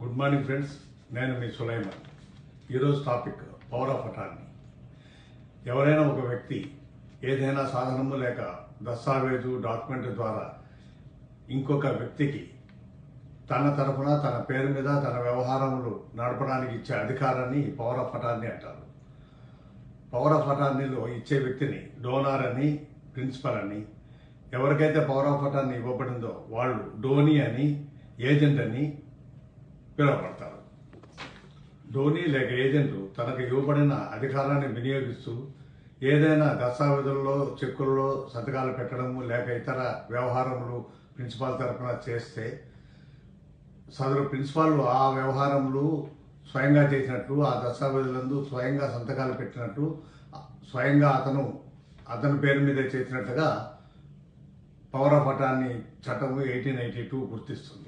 Good morning friends, నేను మీ సులైమాన్. ఈరోజు topic power of attorney. ఎవరైనా ఒక వ్యక్తి ఏదైనా సాధనము లేక దస్తావేజు డాక్యుమెంట్ ద్వారా ఇంకొక వ్యక్తికి తన తరఫున తన పేరు మీద తన వ్యవహారములు నడపడానికి ఇచ్చే అధికారాన్ని పవర్ ఆఫ్ అటార్నీ అంటారు. పవర్ ఆఫ్ అటార్నీలో ఇచ్చే వ్యక్తిని డోనార్ అని, ప్రిన్సిపల్ అని, ఎవరికైతే పవర్ ఆఫ్ అటార్నీ ఇవ్వబడిందో వాళ్ళు డోనీ అని, ఏజెంట్ అని పిలువబడతారు. డోనీ లేక ఏజెంట్ తనకు ఇవ్వబడిన అధికారాన్ని వినియోగిస్తూ ఏదైనా దస్తావేజుల్లో, చెక్కుల్లో సంతకాలు పెట్టడము లేక ఇతర వ్యవహారములు ప్రిన్సిపాల్ తరఫున చేస్తే సదరు ప్రిన్సిపాల్ ఆ వ్యవహారములు స్వయంగా చేసినట్లు, ఆ దస్తావేజులందు స్వయంగా సంతకాలు పెట్టినట్టు, స్వయంగా అతని పేరు మీద చేసినట్టుగా పవర్ ఆఫ్ అటార్నీ చట్టము 1882 గుర్తిస్తుంది.